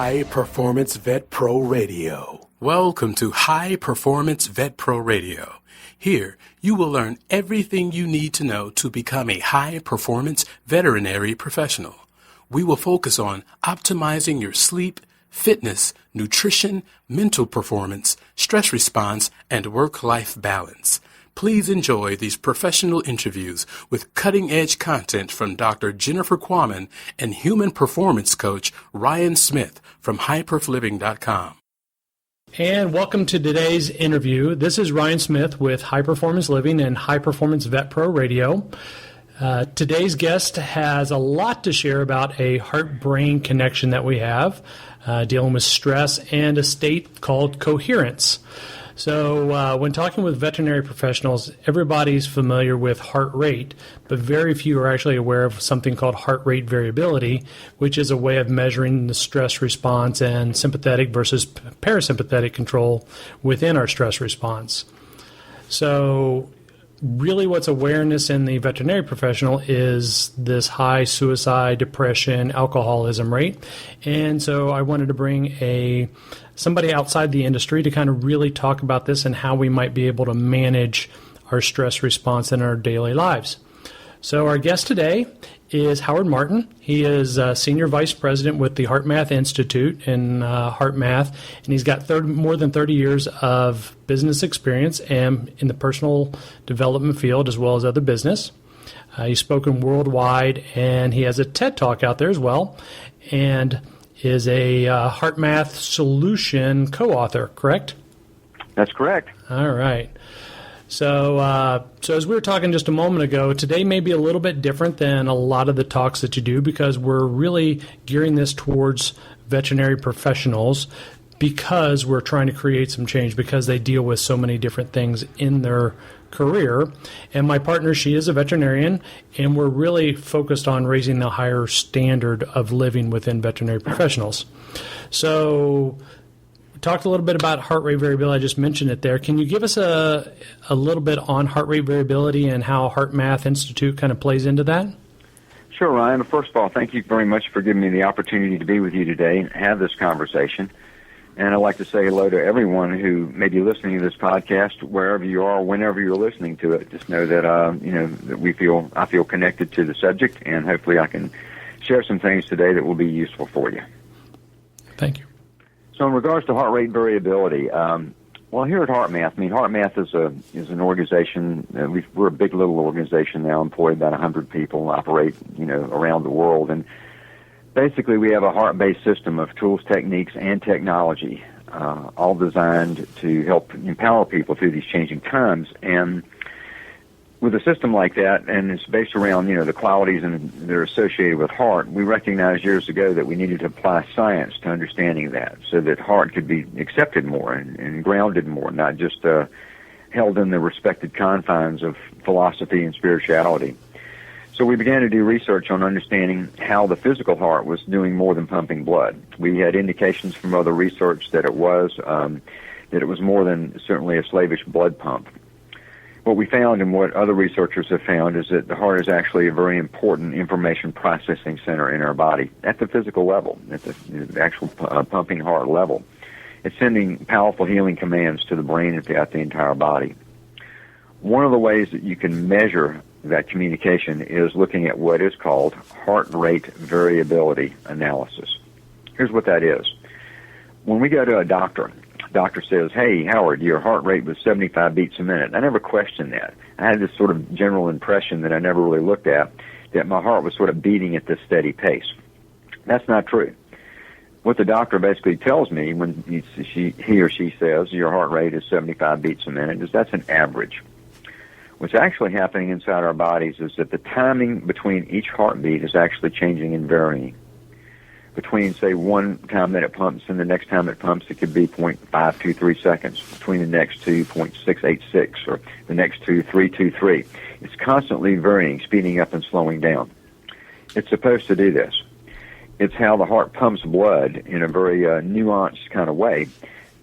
High Performance Vet Pro Radio. Welcome to High Performance Vet Pro Radio. Here, you will learn everything you need to know to become a high-performance veterinary professional. We will focus on optimizing your sleep, fitness, nutrition, mental performance, stress response, and work-life balance. Please enjoy these professional interviews with cutting-edge content from Dr. Jennifer Quammen and human performance coach Ryan Smith from hyperfliving.com. And welcome to today's interview. This is Ryan Smith with High Performance Living and High Performance Vet Pro Radio. Today's guest has a lot to share about a heart-brain connection that we have, dealing with stress and a state called coherence. So when talking with veterinary professionals, everybody's familiar with heart rate, but very few are actually aware of something called heart rate variability, which is a way of measuring the stress response and sympathetic versus parasympathetic control within our stress response. So really what's awareness in the veterinary professional is this high suicide, depression, alcoholism rate. And so I wanted to bring somebody outside the industry to kind of really talk about this and how we might be able to manage our stress response in our daily lives. So our guest today is Howard Martin. He is Senior Vice President with the HeartMath Institute in HeartMath, and he's got more than 30 years of business experience and in the personal development field as well as other business. He's spoken worldwide, and he has a TED Talk out there as well, and is a HeartMath solution co-author, correct? That's correct. All right. So as we were talking just a moment ago, today may be a little bit different than a lot of the talks that you do because we're really gearing this towards veterinary professionals because we're trying to create some change because they deal with so many different things in their career. And my partner, she is a veterinarian, and we're really focused on raising the higher standard of living within veterinary professionals. So we talked a little bit about heart rate variability. I just mentioned it there. Can you give us a little bit on heart rate variability and how HeartMath Institute kind of plays into that? Sure, Ryan. First of all, thank you very much for giving me the opportunity to be with you today and have this conversation. And I'd like to say hello to everyone who may be listening to this podcast, wherever you are, whenever you're listening to it. Just know that that I feel connected to the subject, and hopefully I can share some things today that will be useful for you. Thank you. So in regards to heart rate variability, well, here at HeartMath, HeartMath is an organization. We're a big little organization now, employ about 100 people, operate around the world, and basically, we have a heart-based system of tools, techniques, and technology, all designed to help empower people through these changing times. And with a system like that, and it's based around, the qualities that are associated with heart, we recognized years ago that we needed to apply science to understanding that so that heart could be accepted more and grounded more, not just held in the respected confines of philosophy and spirituality. So we began to do research on understanding how the physical heart was doing more than pumping blood. We had indications from other research that it was more than certainly a slavish blood pump. What we found and what other researchers have found is that the heart is actually a very important information processing center in our body at the physical level, at the actual pumping heart level. It's sending powerful healing commands to the brain and throughout the entire body. One of the ways that you can measure that communication is looking at what is called heart rate variability analysis. Here's what that is. When we go to a doctor says, "Hey, Howard, your heart rate was 75 beats a minute." I never questioned that. I had this sort of general impression that I never really looked at, that my heart was sort of beating at this steady pace. That's not true. What the doctor basically tells me when he or she says your heart rate is 75 beats a minute is that's an average. What's actually happening inside our bodies is that the timing between each heartbeat is actually changing and varying. Between, say, one time that it pumps and the next time it pumps, it could be 0.523 seconds. Between the next two, 0.686, or the next two, 323. It's constantly varying, speeding up and slowing down. It's supposed to do this. It's how the heart pumps blood in a very nuanced kind of way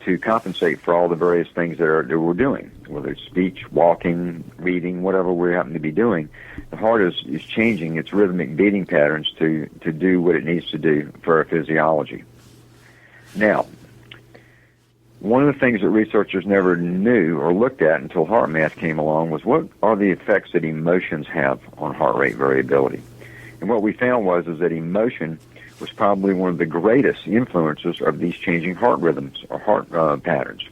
to compensate for all the various things that we're doing, whether it's speech, walking, reading, whatever we happen to be doing. The heart is changing its rhythmic beating patterns to do what it needs to do for our physiology. Now, one of the things that researchers never knew or looked at until HeartMath came along was what are the effects that emotions have on heart rate variability. And what we found was that emotion was probably one of the greatest influencers of these changing heart rhythms or heart patterns.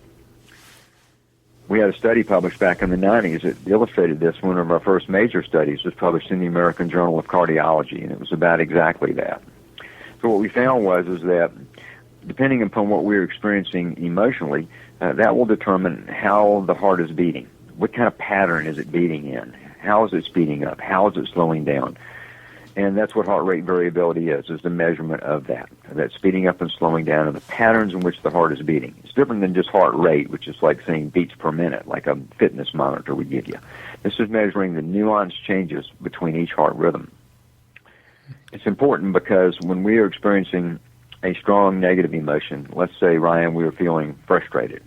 We had a study published back in the 90s that illustrated this. One of our first major studies was published in the American Journal of Cardiology, and it was about exactly that. So what we found was that depending upon what we're experiencing emotionally, that will determine how the heart is beating. What kind of pattern is it beating in? How is it speeding up? How is it slowing down? And that's what heart rate variability is the measurement of that speeding up and slowing down and the patterns in which the heart is beating. It's different than just heart rate, which is like saying beats per minute, like a fitness monitor would give you. This is measuring the nuanced changes between each heart rhythm. It's important because when we are experiencing a strong negative emotion, let's say, Ryan, we were feeling frustrated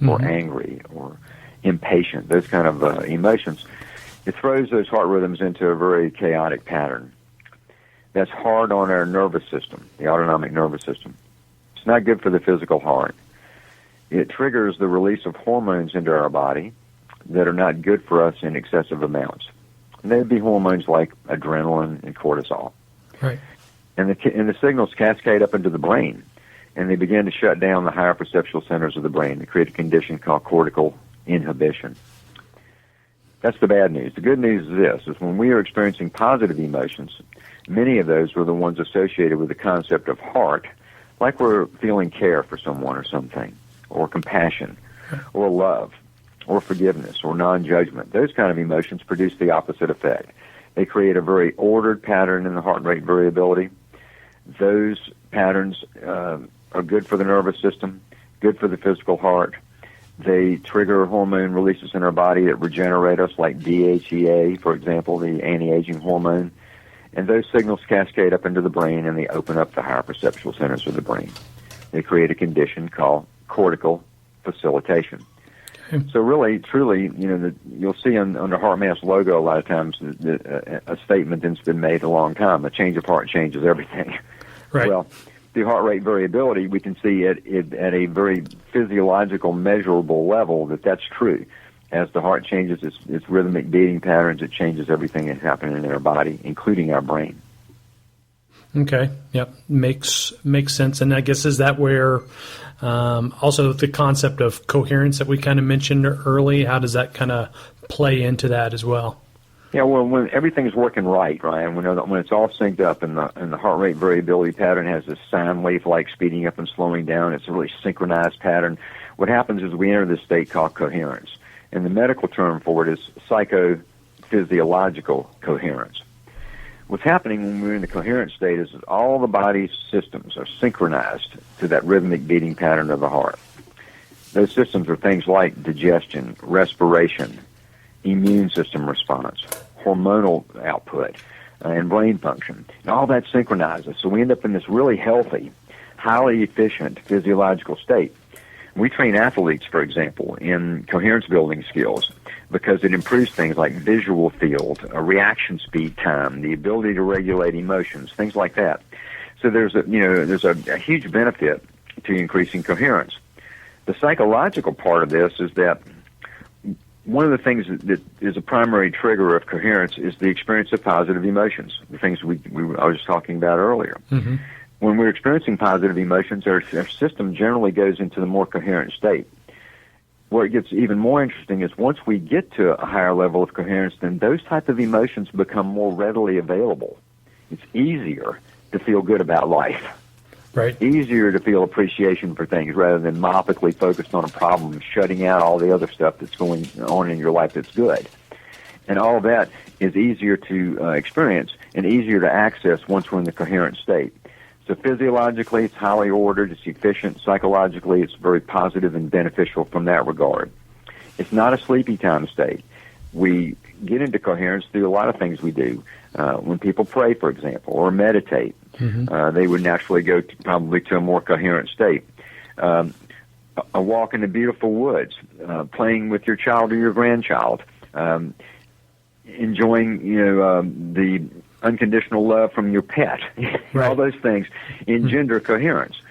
or angry or impatient, those kind of emotions, it throws those heart rhythms into a very chaotic pattern. That's hard on our nervous system, the autonomic nervous system. It's not good for the physical heart. It triggers the release of hormones into our body that are not good for us in excessive amounts. And they'd be hormones like adrenaline and cortisol. Right. And the signals cascade up into the brain, and they begin to shut down the higher perceptual centers of the brain to create a condition called cortical inhibition. That's the bad news. The good news is this, is when we are experiencing positive emotions, many of those were the ones associated with the concept of heart, like we're feeling care for someone or something, or compassion, or love, or forgiveness, or non-judgment. Those kind of emotions produce the opposite effect. They create a very ordered pattern in the heart rate variability. Those patterns are good for the nervous system, good for the physical heart. They trigger hormone releases in our body that regenerate us, like DHEA, for example, the anti-aging hormone. And those signals cascade up into the brain, and they open up the higher perceptual centers of the brain. They create a condition called cortical facilitation. Okay. So really, truly, you'll see on the HeartMath's logo a lot of times a statement that's been made a long time: a change of heart changes everything. Right. Well, the heart rate variability, we can see at a very physiological, measurable level that's true. As the heart changes its rhythmic beating patterns, it changes everything that's happening in our body, including our brain. Okay. Yep. Makes sense. And I guess is that where also the concept of coherence that we kind of mentioned early, how does that kind of play into that as well? Yeah, well, when everything's working right, Ryan, when it's all synced up and the heart rate variability pattern has this sine wave-like speeding up and slowing down, it's a really synchronized pattern. What happens is we enter this state called coherence, and the medical term for it is psychophysiological coherence. What's happening when we're in the coherent state is that all the body's systems are synchronized to that rhythmic beating pattern of the heart. Those systems are things like digestion, respiration, immune system response, hormonal output, and brain function. And all that synchronizes. So we end up in this really healthy, highly efficient physiological state. We train athletes, for example, in coherence building skills because it improves things like visual field, reaction speed time, the ability to regulate emotions, things like that. So there's a huge benefit to increasing coherence. The psychological part of this is that one of the things that is a primary trigger of coherence is the experience of positive emotions, the things I was talking about earlier. Mm-hmm. When we're experiencing positive emotions, our system generally goes into the more coherent state. Where it gets even more interesting is once we get to a higher level of coherence, then those type of emotions become more readily available. It's easier to feel good about life. Right. Easier to feel appreciation for things rather than myopically focused on a problem, shutting out all the other stuff that's going on in your life that's good. And all of that is easier to experience and easier to access once we're in the coherent state. So physiologically, it's highly ordered, it's efficient. Psychologically, it's very positive and beneficial from that regard. It's not a sleepy time state. We get into coherence through a lot of things we do. When people pray, for example, or meditate, mm-hmm. They would naturally go probably to a more coherent state. A walk in the beautiful woods, playing with your child or your grandchild, enjoying the unconditional love from your pet. Right. All those things engender coherence.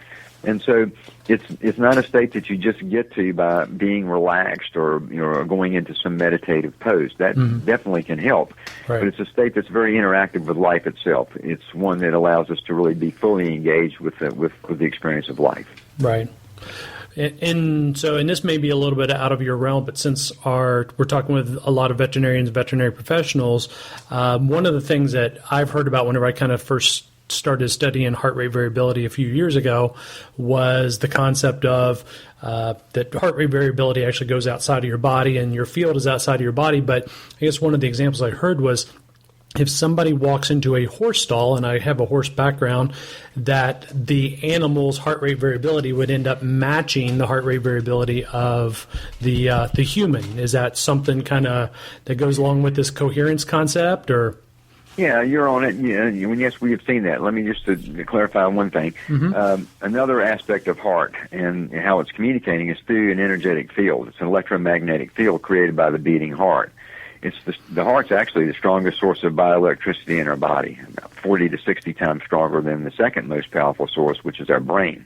And so it's not a state that you just get to by being relaxed or going into some meditative pose. That definitely can help. Right. But it's a state that's very interactive with life itself. It's one that allows us to really be fully engaged with the experience of life. Right. And this may be a little bit out of your realm, but since we're talking with a lot of veterinarians, veterinary professionals, one of the things that I've heard about whenever I kind of first started studying heart rate variability a few years ago was the concept of that heart rate variability actually goes outside of your body and your field is outside of your body. But I guess one of the examples I heard was if somebody walks into a horse stall, and I have a horse background, that the animal's heart rate variability would end up matching the heart rate variability of the human. Is that something kind of that goes along with this coherence concept, or? Yeah, you're on it. Yeah, yes, we have seen that. Let me just to clarify one thing. Another aspect of heart and how it's communicating is through an energetic field. It's an electromagnetic field created by the beating heart. It's the heart's actually the strongest source of bioelectricity in our body, about 40 to 60 times stronger than the second most powerful source, which is our brain.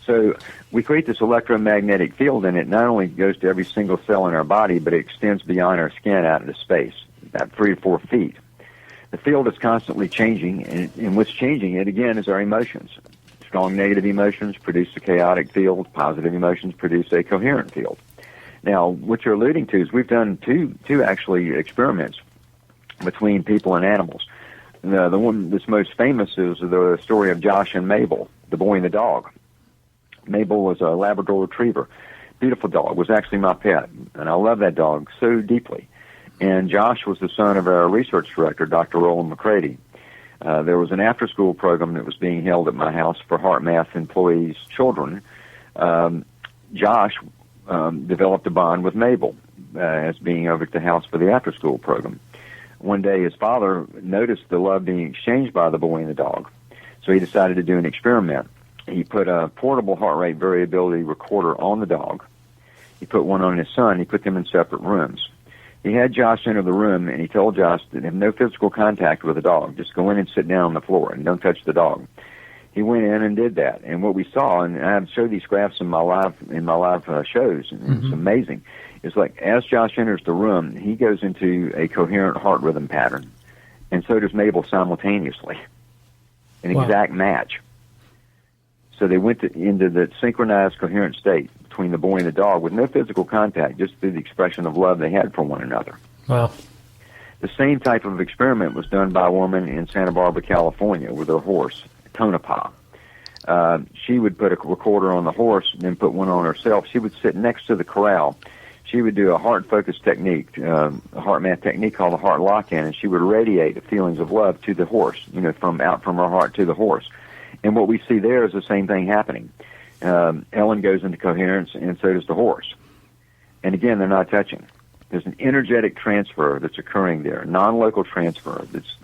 So we create this electromagnetic field, and it not only goes to every single cell in our body, but it extends beyond our skin out into space, about 3 to 4 feet. The field is constantly changing, and what's changing it, again, is our emotions. Strong negative emotions produce a chaotic field. Positive emotions produce a coherent field. Now, what you're alluding to is we've done two actually experiments between people and animals. The one that's most famous is the story of Josh and Mabel, the boy and the dog. Mabel was a Labrador Retriever. Beautiful dog. Was actually my pet, and I love that dog so deeply. And Josh was the son of our research director, Dr. Roland McCready. There was an after-school program that was being held at my house for HeartMath employees' children. Josh developed a bond with Mabel as being over at the house for the after-school program. One day his father noticed the love being exchanged by the boy and the dog, so he decided to do an experiment. He put a portable heart rate variability recorder on the dog. He put one on his son. He put them in separate rooms. He had Josh enter the room, and he told Josh to have no physical contact with the dog. Just go in and sit down on the floor and don't touch the dog. He went in and did that, and what we saw, and I've showed these graphs in my live shows, and it's amazing. It's like as Josh enters the room, he goes into a coherent heart rhythm pattern, and so does Mabel simultaneously, an exact match. So they went into the synchronized coherent state between the boy and the dog with no physical contact, just through the expression of love they had for one another. Wow. The same type of experiment was done by a woman in Santa Barbara, California, with her horse, Tonopah. She would put a recorder on the horse and then put one on herself. She would sit next to the corral. She would do a heart-focused technique, a HeartMath technique called the heart lock-in, and she would radiate the feelings of love to the horse, from her heart to the horse. And what we see there is the same thing happening. Ellen goes into coherence, and so does the horse. And again, they're not touching. There's an energetic transfer that's occurring there, non-local transfer that's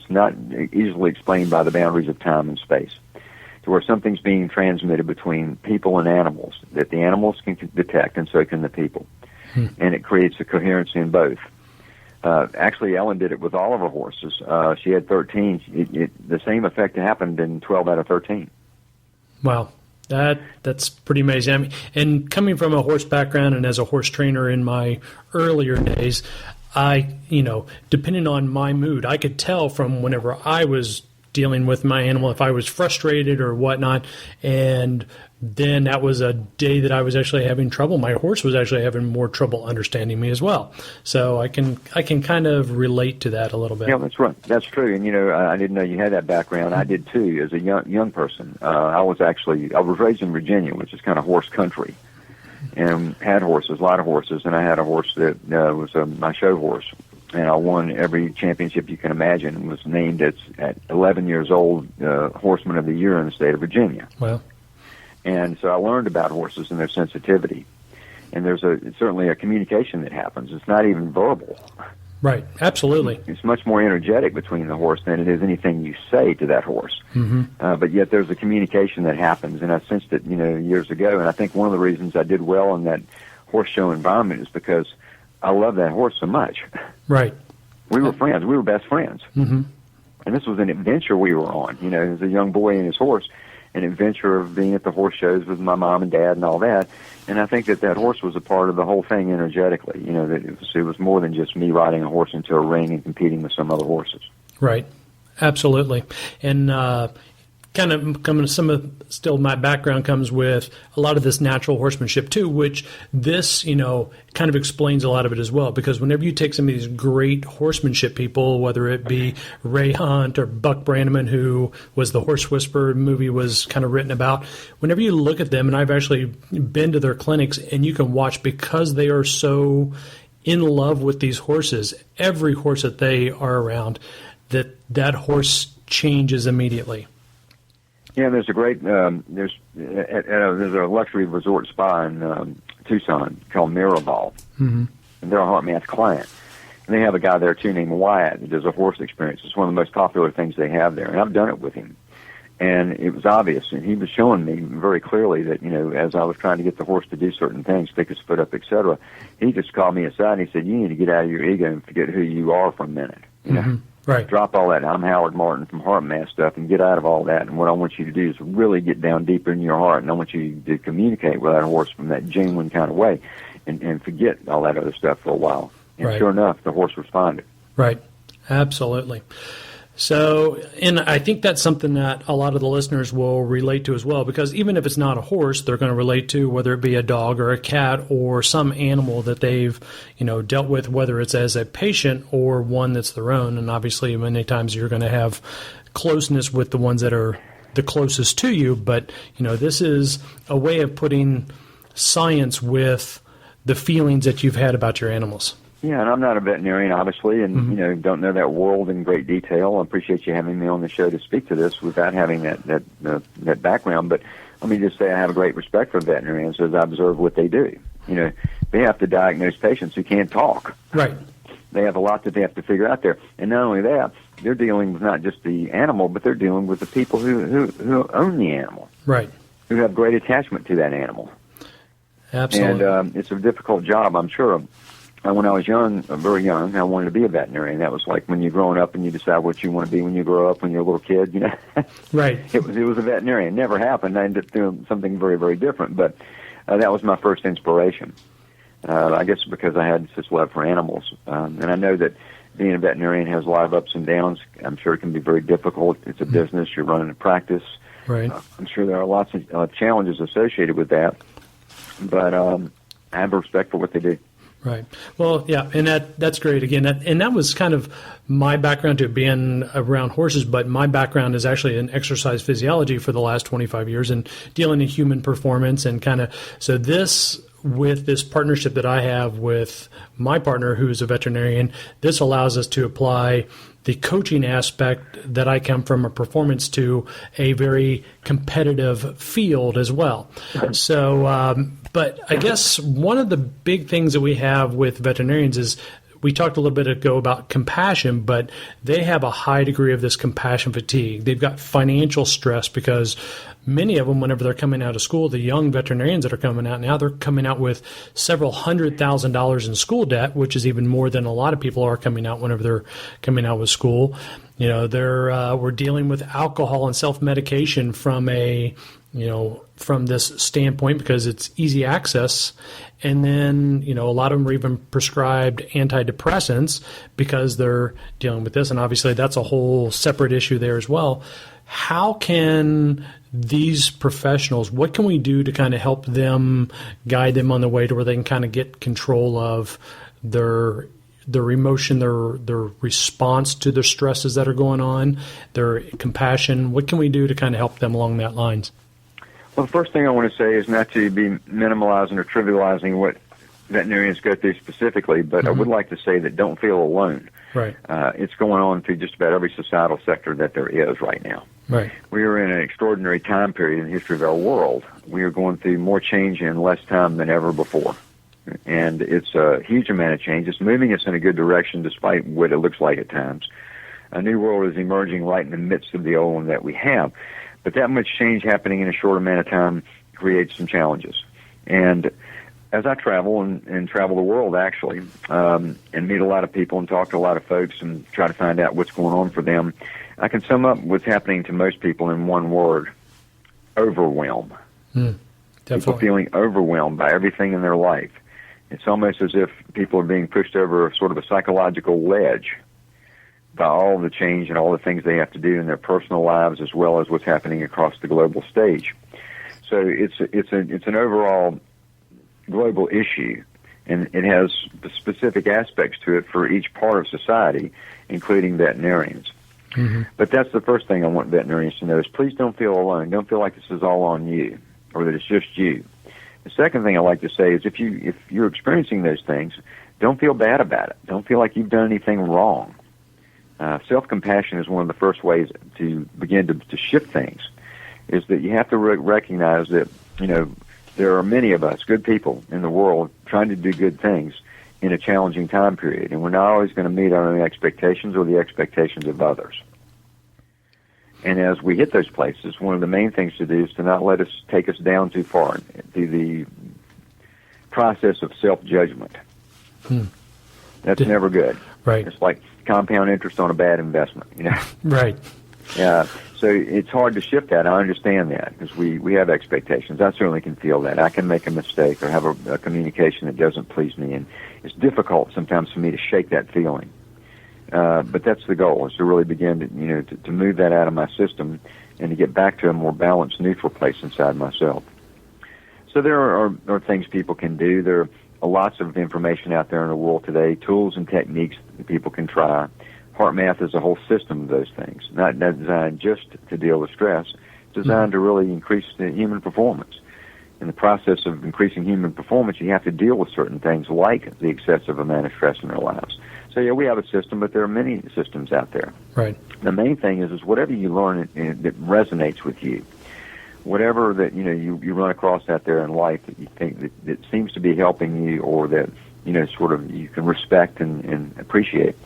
not easily explained by the boundaries of time and space, to where something's being transmitted between people and animals that the animals can detect, and so can the people. And it creates a coherence in both. Actually, Ellen did it with all of her horses. She had 13. The same effect happened in 12 out of 13. Wow. That's pretty amazing. I mean, and coming from a horse background and as a horse trainer in my earlier days, depending on my mood, I could tell from whenever I was dealing with my animal if I was frustrated or whatnot, and then that was a day that I was actually having trouble. My horse was actually having more trouble understanding me as well. So I can kind of relate to that a little bit. Yeah, that's right. That's true. And I didn't know you had that background. I did too, as a young person. I was raised in Virginia, which is kind of horse country, and had horses, a lot of horses. And I had a horse that was my show horse, and I won every championship you can imagine, and was named at 11 years old Horseman of the Year in the state of Virginia. Wow. And so I learned about horses and their sensitivity. And there's certainly a communication that happens. It's not even verbal. Right, absolutely. It's much more energetic between the horse than it is anything you say to that horse. But yet there's a communication that happens, and I sensed it, years ago. And I think one of the reasons I did well in that horse show environment is because I love that horse so much. Right. We were friends. We were best friends. And this was an adventure we were on, as a young boy and his horse. adventure of being at the horse shows with my mom and dad and all that. And I think that horse was a part of the whole thing energetically. That it was more than just me riding a horse into a ring and competing with some other horses. Right. Absolutely. And kind of coming still my background comes with a lot of this natural horsemanship too, which this, kind of explains a lot of it as well. Because whenever you take some of these great horsemanship people, whether it be Ray Hunt or Buck Brannaman, who was the Horse Whisperer movie was kind of written about, whenever you look at them, and I've actually been to their clinics, and you can watch, because they are so in love with these horses, every horse that they are around, that horse changes immediately. Yeah, there's a great there's a luxury resort spa in Tucson called Mirabal, and they're a HeartMath client. And they have a guy there too named Wyatt that does a horse experience. It's one of the most popular things they have there, and I've done it with him. And it was obvious, and he was showing me very clearly that as I was trying to get the horse to do certain things, stick his foot up, etc., he just called me aside and he said, "You need to get out of your ego and forget who you are for a minute." Right. Drop all that. I'm Howard Martin from HeartMath stuff, and get out of all that. And what I want you to do is really get down deeper in your heart, and I want you to communicate with that horse from that genuine kind of way, and forget all that other stuff for a while. And Sure enough, the horse responded. Right. Absolutely. So, and I think that's something that a lot of the listeners will relate to as well, because even if it's not a horse, they're going to relate to, whether it be a dog or a cat or some animal that they've, dealt with, whether it's as a patient or one that's their own. And obviously, many times you're going to have closeness with the ones that are the closest to you. But, this is a way of putting science with the feelings that you've had about your animals. Yeah, and I'm not a veterinarian, obviously, and don't know that world in great detail. I appreciate you having me on the show to speak to this without having that background. But let me just say I have a great respect for veterinarians as I observe what they do. They have to diagnose patients who can't talk. Right. They have a lot that they have to figure out there. And not only that, they're dealing with not just the animal, but they're dealing with the people who own the animal. Right. Who have great attachment to that animal. Absolutely. And it's a difficult job, I'm sure. When I was young, very young, I wanted to be a veterinarian. That was like when you're growing up and you decide what you want to be when you grow up when you're a little kid, Right. It was a veterinarian. It never happened. I ended up doing something very, very different. But that was my first inspiration. I guess because I had such love for animals. And I know that being a veterinarian has a lot of ups and downs. I'm sure it can be very difficult. It's a business. You're running a practice. Right. I'm sure there are lots of challenges associated with that. But I have respect for what they do. Right. Well, yeah, and that's great. Again, that was kind of my background to being around horses, but my background is actually in exercise physiology for the last 25 years and dealing in human performance and kind of, so with this partnership that I have with my partner who's a veterinarian, this allows us to apply the coaching aspect that I come from a performance to a very competitive field as well. So, but I guess one of the big things that we have with veterinarians is we talked a little bit ago about compassion, but they have a high degree of this compassion fatigue. They've got financial stress because many of them, whenever they're coming out of school, the young veterinarians that are coming out now, they're coming out with several $100,000 in school debt, which is even more than a lot of people are coming out whenever they're coming out with school. We're dealing with alcohol and self-medication from this standpoint because it's easy access. And then, a lot of them are even prescribed antidepressants because they're dealing with this. And obviously that's a whole separate issue there as well. How can these professionals, what can we do to kind of help them, guide them on the way to where they can kind of get control of their emotion, their response to the stresses that are going on, their compassion? What can we do to kind of help them along that lines? Well, the first thing I want to say is not to be minimalizing or trivializing what veterinarians go through specifically, but I would like to say that don't feel alone. Right. It's going on through just about every societal sector that there is right now. Right. We are in an extraordinary time period in the history of our world. We are going through more change in less time than ever before. And it's a huge amount of change. It's moving us in a good direction despite what it looks like at times. A new world is emerging right in the midst of the old one that we have. But that much change happening in a short amount of time creates some challenges. And as I travel and travel the world, actually, and meet a lot of people and talk to a lot of folks and try to find out what's going on for them, I can sum up what's happening to most people in one word: overwhelm. Definitely. People feeling overwhelmed by everything in their life. It's almost as if people are being pushed over sort of a psychological ledge by all the change and all the things they have to do in their personal lives, as well as what's happening across the global stage. So it's an overall global issue, and it has specific aspects to it for each part of society, including veterinarians. Mm-hmm. But that's the first thing I want veterinarians to know is please don't feel alone. Don't feel like this is all on you or that it's just you. The second thing I like to say is if you're experiencing those things, don't feel bad about it. Don't feel like you've done anything wrong. Self-compassion is one of the first ways to begin to shift things, is that you have to recognize that, there are many of us, good people in the world, trying to do good things in a challenging time period, and we're not always going to meet our own expectations or the expectations of others. And as we hit those places, one of the main things to do is to not let us take us down too far through the process of self-judgment. That's never good. Right. It's like compound interest on a bad investment, Right. Yeah. So it's hard to shift that. I understand that because we have expectations. I certainly can feel that. I can make a mistake or have a communication that doesn't please me, and it's difficult sometimes for me to shake that feeling. But that's the goal, is to really begin to move that out of my system and to get back to a more balanced, neutral place inside myself. So there are things people can do. There are lots of information out there in the world today, tools and techniques that people can try. HeartMath is a whole system of those things, not designed just to deal with stress. It's designed to really increase the human performance. In the process of increasing human performance, you have to deal with certain things like the excessive amount of stress in our lives. So, yeah, we have a system, but there are many systems out there. Right. The main thing is whatever you learn that resonates with you, whatever that you run across out there in life that you think that seems to be helping you or that sort of you can respect and appreciate,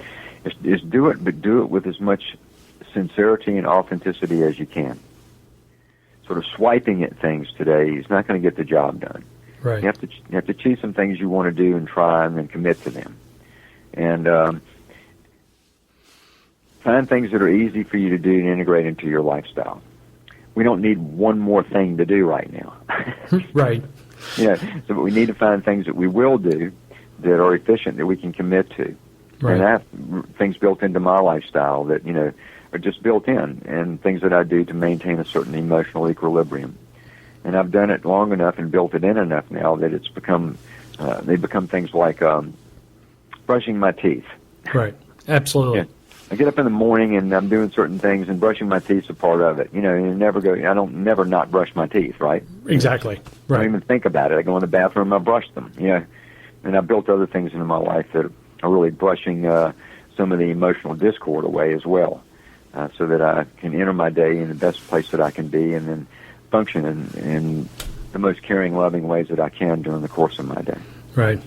is do it, but do it with as much sincerity and authenticity as you can. Sort of swiping at things today is not going to get the job done. Right. You have to choose some things you want to do and try, and then commit to them. And find things that are easy for you to do and integrate into your lifestyle. We don't need one more thing to do right now. Right. So we need to find things that we will do that are efficient, that we can commit to. Right. And I have things built into my lifestyle that, are just built in, and things that I do to maintain a certain emotional equilibrium. And I've done it long enough and built it in enough now that it's become, they become things like brushing my teeth. Right. Absolutely. Yeah. I get up in the morning and I'm doing certain things, and brushing my teeth is a part of it. I don't never not brush my teeth, right? Exactly. Right. I don't even think about it. I go in the bathroom, I brush them, and I built other things into my life that are really brushing some of the emotional discord away as well, so that I can enter my day in the best place that I can be, and then function in the most caring, loving ways that I can during the course of my day. Right.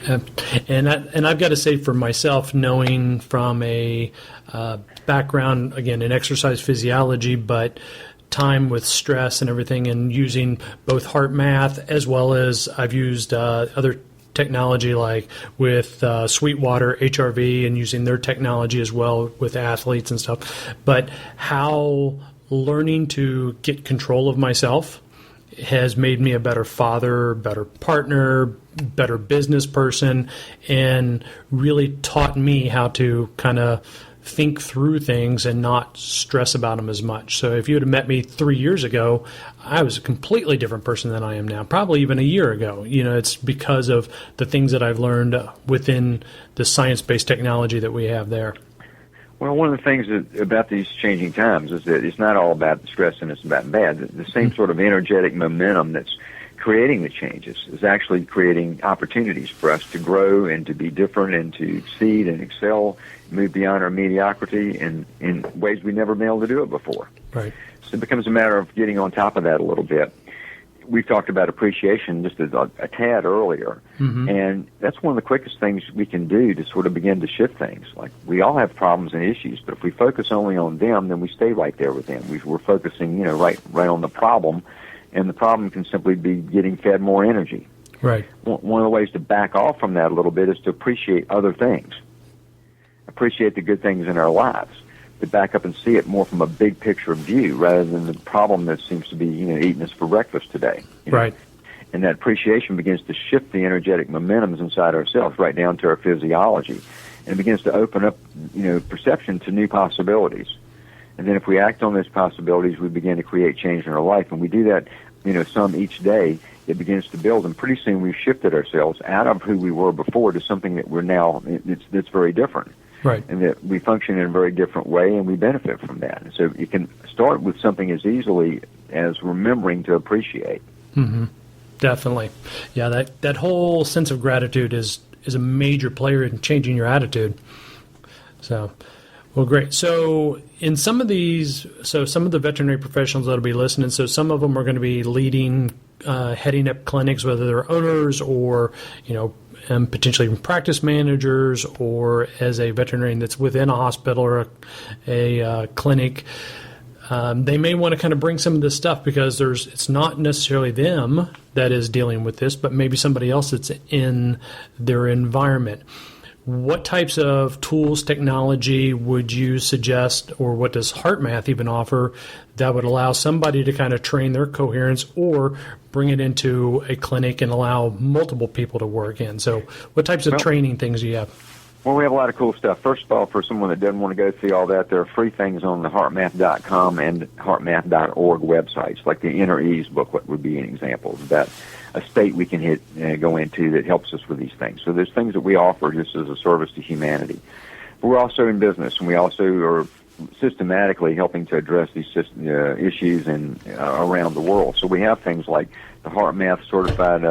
And I've got to say for myself, knowing from a background, again, in exercise physiology, but time with stress and everything, and using both HeartMath as well as I've used other technology like with Sweetwater, HRV, and using their technology as well with athletes and stuff. But how learning to get control of myself has made me a better father, better partner, better business person, and really taught me how to kind of think through things and not stress about them as much. So if you had met me 3 years ago, I was a completely different person than I am now, probably even a year ago. It's because of the things that I've learned within the science-based technology that we have there. Well, one of the things about these changing times is that it's not all about the stress and it's about bad. The same sort of energetic momentum that's creating the changes is actually creating opportunities for us to grow and to be different and to exceed and excel, move beyond our mediocrity in ways we've never been able to do it before. Right. So it becomes a matter of getting on top of that a little bit. We've talked about appreciation just a tad earlier, and that's one of the quickest things we can do to sort of begin to shift things. Like, we all have problems and issues, but if we focus only on them, then we stay right there with them. We're focusing, right on the problem, and the problem can simply be getting fed more energy. Right. One of the ways to back off from that a little bit is to appreciate other things, appreciate the good things in our lives. to back up and see it more from a big picture view rather than the problem that seems to be, eating us for breakfast today. Right. And that appreciation begins to shift the energetic momentums inside ourselves right down to our physiology, and it begins to open up, perception to new possibilities. And then if we act on those possibilities, we begin to create change in our life. And we do that, some each day. It begins to build, and pretty soon we've shifted ourselves out of who we were before to something that we're now, that's very different. Right. And that we function in a very different way, and we benefit from that. And so you can start with something as easily as remembering to appreciate. Mm-hmm. Definitely. Yeah, that whole sense of gratitude is a major player in changing your attitude. So, well, great. So in some of the veterinary professionals that'll be listening, so some of them are going to be leading, heading up clinics, whether they're owners or, potentially even practice managers, or as a veterinarian that's within a hospital or a clinic. They may want to kind of bring some of this stuff because it's not necessarily them that is dealing with this, but maybe somebody else that's in their environment. What types of tools, technology would you suggest, or what does HeartMath even offer that would allow somebody to kind of train their coherence or bring it into a clinic and allow multiple people to work in? So what types of training things do you have? Well, we have a lot of cool stuff. First of all, for someone that doesn't want to go see all that, there are free things on the HeartMath.com and HeartMath.org websites, like the Inner Ease booklet would be an example of that. A state we can go into that helps us with these things. So there's things that we offer just as a service to humanity. But we're also in business, and we also are systematically helping to address these issues around the world. So we have things like the HeartMath Certified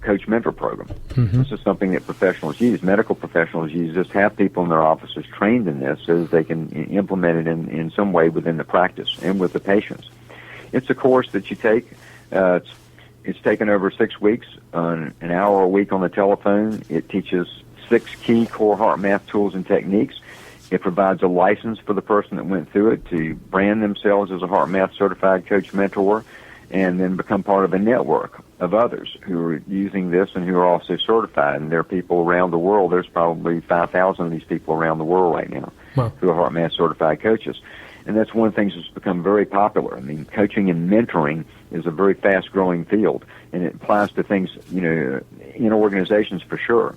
Coach Mentor Program. Mm-hmm. This is something that professionals use. Medical professionals use this, have people in their offices trained in this so that they can implement it in some way within the practice and with the patients. It's a course that you take. It's taken over 6 weeks, an hour a week on the telephone. It teaches 6 key core HeartMath tools and techniques. It provides a license for the person that went through it to brand themselves as a HeartMath certified coach mentor, and then become part of a network of others who are using this and who are also certified. And there are people around the world. There's probably 5,000 of these people around the world right now who are HeartMath certified coaches. And that's one of the things that's become very popular. I mean, coaching and mentoring is a very fast-growing field, and it applies to things, in organizations for sure.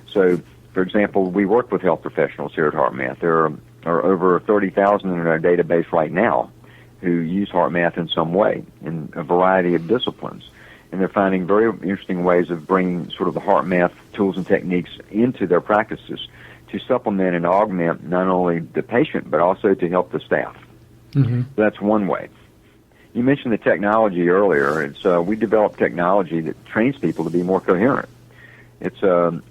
So, for example, we work with health professionals here at HeartMath. There are over 30,000 in our database right now who use HeartMath in some way in a variety of disciplines. And they're finding very interesting ways of bringing sort of the HeartMath tools and techniques into their practices to supplement and augment not only the patient, but also to help the staff. Mm-hmm. That's one way. You mentioned the technology earlier. We developed technology that trains people to be more coherent. It's the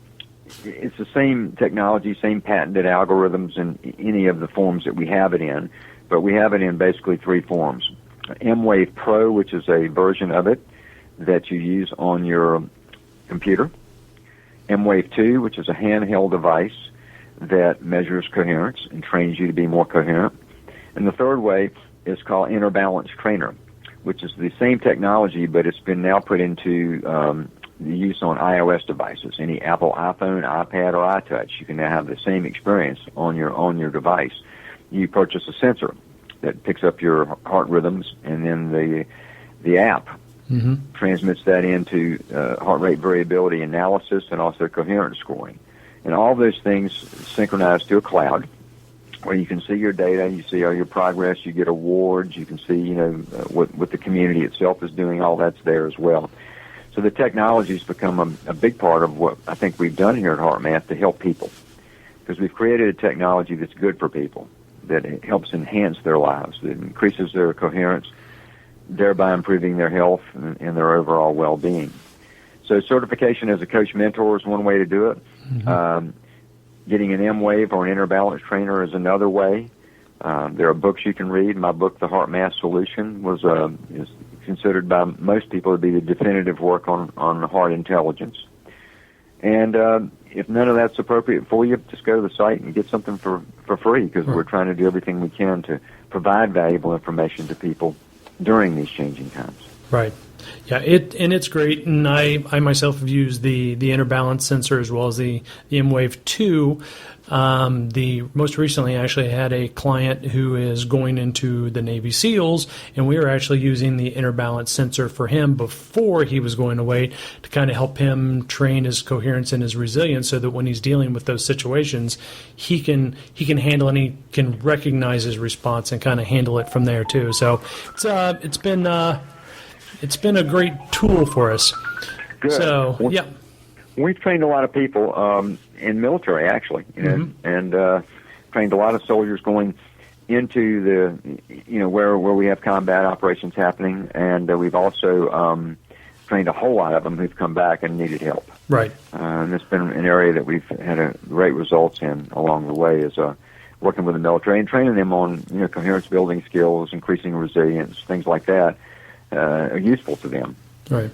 same technology, same patented algorithms in any of the forms that we have it in, but we have it in basically 3 forms. M-Wave Pro, which is a version of it that you use on your computer. M-Wave 2, which is a handheld device that measures coherence and trains you to be more coherent. And the third way is called Inner Balance Trainer, which is the same technology, but it's been now put into the use on iOS devices. Any Apple iPhone, iPad, or iTouch, you can now have the same experience on your device. You purchase a sensor that picks up your heart rhythms, and then the app transmits that into heart rate variability analysis and also coherence scoring. And all those things synchronize to a cloud where you can see your data, you see all your progress, you get awards, you can see, what the community itself is doing, all that's there as well. So the technology's become a big part of what I think we've done here at HeartMath to help people, because we've created a technology that's good for people, that helps enhance their lives, that increases their coherence, thereby improving their health and their overall well-being. So certification as a coach mentor is one way to do it. Mm-hmm. Getting an M-Wave or an Inner Balance Trainer is another way. There are books you can read. My book, The HeartMath Solution, is considered by most people to be the definitive work on heart intelligence. And if none of that's appropriate for you, just go to the site and get something for free, because we're trying to do everything we can to provide valuable information to people during these changing times. Right. Yeah, it's great, and I myself have used the interbalance sensor as well as the M-Wave 2. The most recently, I actually had a client who is going into the Navy SEALs, and we were actually using the interbalance sensor for him before he was going away to kind of help him train his coherence and his resilience, so that when he's dealing with those situations, he can handle and he can recognize his response and kind of handle it from there too. So it's been a great tool for us. Good. So yeah. We've trained a lot of people in military, actually, and trained a lot of soldiers going into the, where we have combat operations happening, and we've also trained a whole lot of them who've come back and needed help. Right. And it's been an area that we've had great results in along the way, is working with the military and training them on coherence building skills, increasing resilience, things like that are useful to them. Right.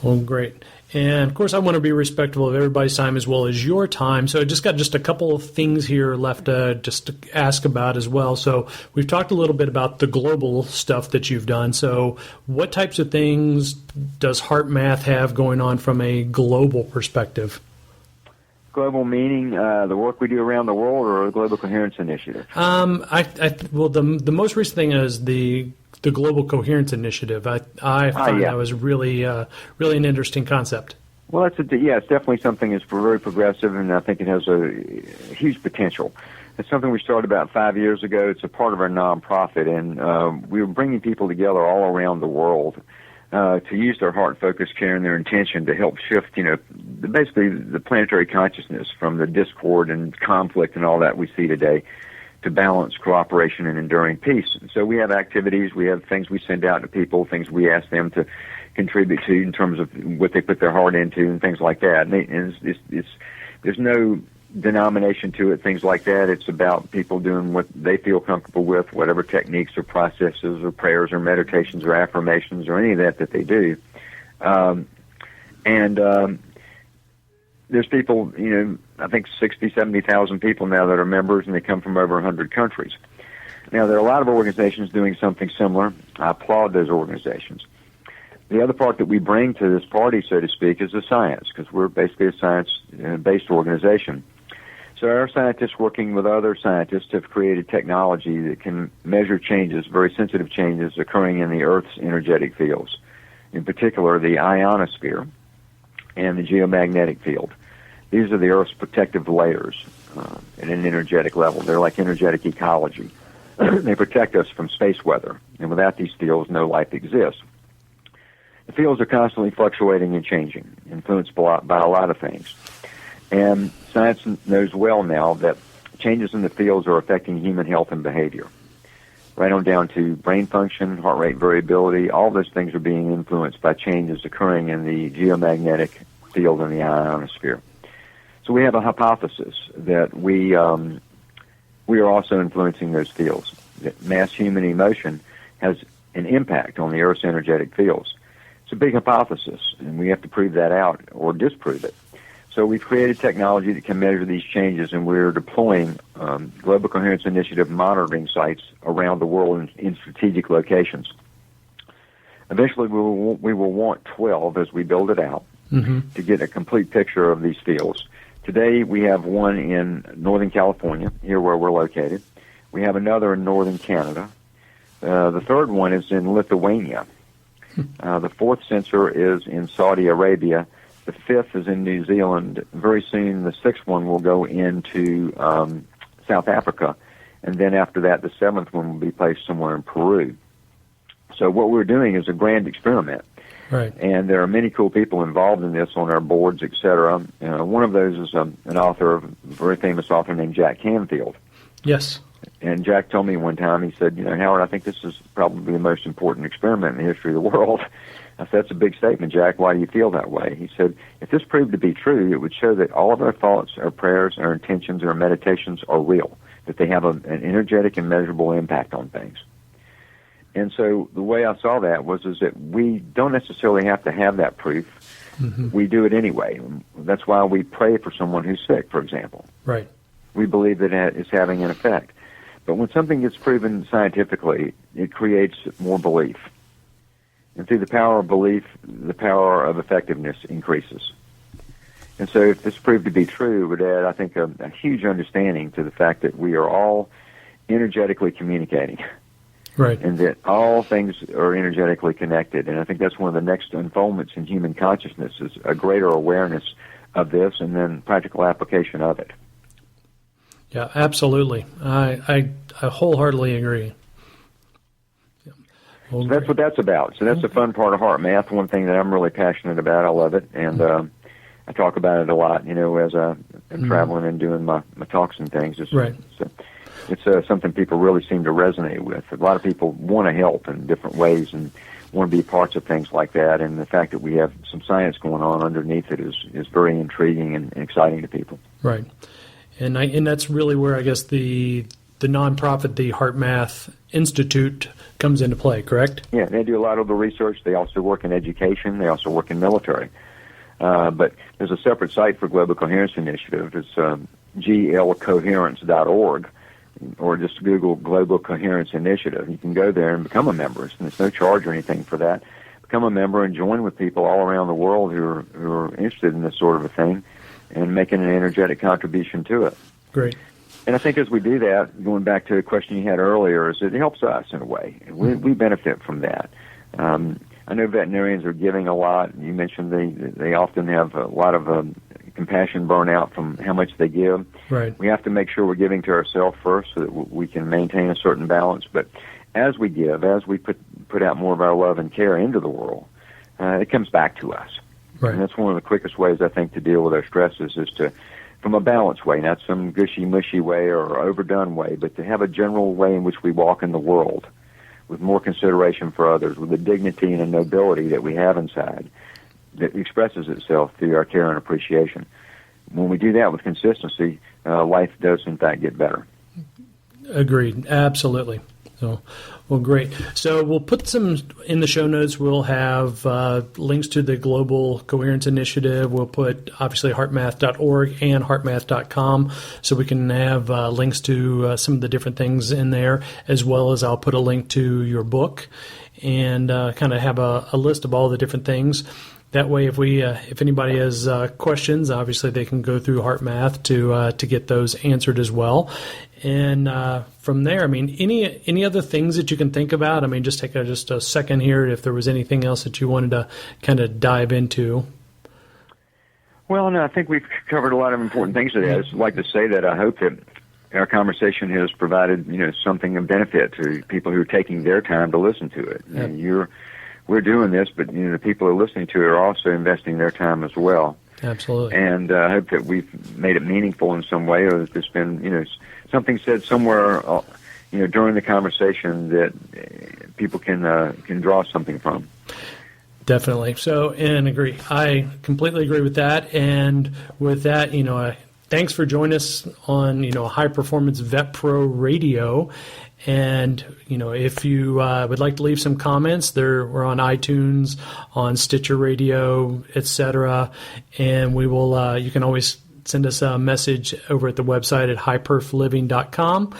Well, great. And, of course, I want to be respectful of everybody's time as well as your time. So I just got a couple of things here left just to ask about as well. So we've talked a little bit about the global stuff that you've done. So what types of things does HeartMath have going on from a global perspective? Global meaning the work we do around the world, or a global coherence initiative? Well, the most recent thing is the Global Coherence Initiative. I find that was really an interesting concept. Well, it's definitely something that's very progressive, and I think it has a huge potential. It's something we started about 5 years ago. It's a part of our nonprofit, and we were bringing people together all around the world to use their heart focus care and their intention to help shift, basically the planetary consciousness from the discord and conflict and all that we see today, to balance, cooperation, and enduring peace. So we have activities, we have things we send out to people, things we ask them to contribute to in terms of what they put their heart into and things like that. And there's no denomination to it, things like that. It's about people doing what they feel comfortable with, whatever techniques or processes or prayers or meditations or affirmations or any of that they do. There's people, I think 60, 70,000 people now that are members, and they come from over 100 countries. Now, there are a lot of organizations doing something similar. I applaud those organizations. The other part that we bring to this party, so to speak, is the science, because we're basically a science-based organization. So our scientists, working with other scientists, have created technology that can measure changes, very sensitive changes occurring in the Earth's energetic fields, in particular the ionosphere and the geomagnetic field. These are the Earth's protective layers at an energetic level. They're like energetic ecology. They protect us from space weather, and without these fields, no life exists. The fields are constantly fluctuating and changing, influenced by a lot of things. And science knows well now that changes in the fields are affecting human health and behavior. Right on down to brain function, heart rate variability, all those things are being influenced by changes occurring in the geomagnetic field and the ionosphere. So we have a hypothesis that we are also influencing those fields, that mass human emotion has an impact on the Earth's energetic fields. It's a big hypothesis, and we have to prove that out or disprove it. So we've created technology that can measure these changes, and we're deploying Global Coherence Initiative monitoring sites around the world in strategic locations. Eventually, we will want 12 as we build it out to get a complete picture of these fields. Today, we have one in Northern California, here where we're located. We have another in Northern Canada. The third one is in Lithuania. The fourth sensor is in Saudi Arabia. The fifth is in New Zealand. Very soon, the sixth one will go into South Africa. And then after that, the seventh one will be placed somewhere in Peru. So what we're doing is a grand experiment. Right. And there are many cool people involved in this on our boards, et cetera. One of those is an author, a very famous author named Jack Canfield. Yes. And Jack told me one time, he said, Howard, I think this is probably the most important experiment in the history of the world. I said, that's a big statement, Jack. Why do you feel that way? He said, if this proved to be true, it would show that all of our thoughts, our prayers, our intentions, our meditations are real, that they have an energetic and measurable impact on things. And so the way I saw that is that we don't necessarily have to have that proof. We do it anyway. That's why we pray for someone who's sick, for example. Right. We believe that it's having an effect. But when something gets proven scientifically, it creates more belief. And through the power of belief, the power of effectiveness increases. And so if this proved to be true, it would add, I think, a huge understanding to the fact that we are all energetically communicating. Right. And that all things are energetically connected. And I think that's one of the next unfoldments in human consciousness is a greater awareness of this and then practical application of it. Yeah, absolutely. I wholeheartedly agree. Yeah. Well, So that's what that's about. So that's the fun part of HeartMath, one thing that I'm really passionate about. I love it. And I talk about it a lot, as I'm traveling and doing my talks and things. It's something people really seem to resonate with. A lot of people want to help in different ways and want to be parts of things like that. And the fact that we have some science going on underneath it is very intriguing and exciting to people. Right. And that's really where I guess the nonprofit, the HeartMath Institute, comes into play, correct? Yeah, they do a lot of the research. They also work in education. They also work in military. But there's a separate site for Global Coherence Initiative. It's glcoherence.org, or just Google Global Coherence Initiative. You can go there and become a member. There's no charge or anything for that. Become a member and join with people all around the world who are interested in this sort of a thing and making an energetic contribution to it. Great. And I think as we do that, going back to a question you had earlier, is it helps us in a way. We benefit from that. I know veterinarians are giving a lot. You mentioned they often have a lot of compassion burnout from how much they give. Right. We have to make sure we're giving to ourselves first so that we can maintain a certain balance. But as we give, as we put out more of our love and care into the world, it comes back to us. Right. And that's one of the quickest ways, I think, to deal with our stresses is to, from a balanced way, not some gushy-mushy way or overdone way, but to have a general way in which we walk in the world with more consideration for others, with the dignity and the nobility that we have inside that expresses itself through our care and appreciation. When we do that with consistency, life does, in fact, get better. Agreed. Absolutely. So, well, great. So we'll put some in the show notes. We'll have links to the Global Coherence Initiative. We'll put, obviously, heartmath.org and heartmath.com, so we can have links to some of the different things in there, as well as I'll put a link to your book and kind of have a list of all the different things. That way, if anybody has questions, obviously they can go through HeartMath to get those answered as well. And from there, I mean, any other things that you can think about? I mean, just take just a second here if there was anything else that you wanted to kind of dive into. Well, no, I think we've covered a lot of important things today. I'd just like to say that I hope that our conversation has provided, something of benefit to people who are taking their time to listen to it. Yep. And we're doing this, but the people who are listening to it are also investing their time as well. Absolutely. And I hope that we've made it meaningful in some way, or that there's been, something said somewhere, during the conversation that people can draw something from. Definitely. So, and agree. I completely agree with that. And with that, thanks for joining us on, High Performance Vet Pro Radio. And, if you would like to leave some comments, we're on iTunes, on Stitcher Radio, etc. And we will, you can always send us a message over at the website at highperfliving.com.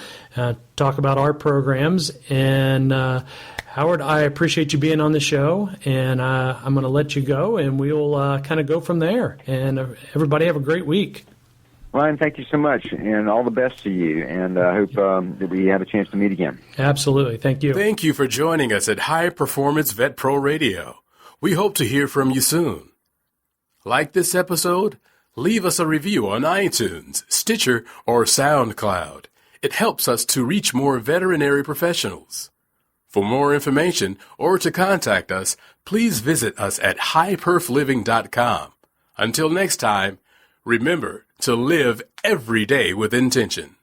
Talk about our programs. And, Howard, I appreciate you being on the show, and I'm going to let you go, and we'll kind of go from there. And everybody have a great week. Ryan, thank you so much, and all the best to you, and I hope that we have a chance to meet again. Absolutely. Thank you. Thank you for joining us at High Performance Vet Pro Radio. We hope to hear from you soon. Like this episode? Leave us a review on iTunes, Stitcher, or SoundCloud. It helps us to reach more veterinary professionals. For more information or to contact us, please visit us at highperfliving.com. Until next time, remember to live every day with intention.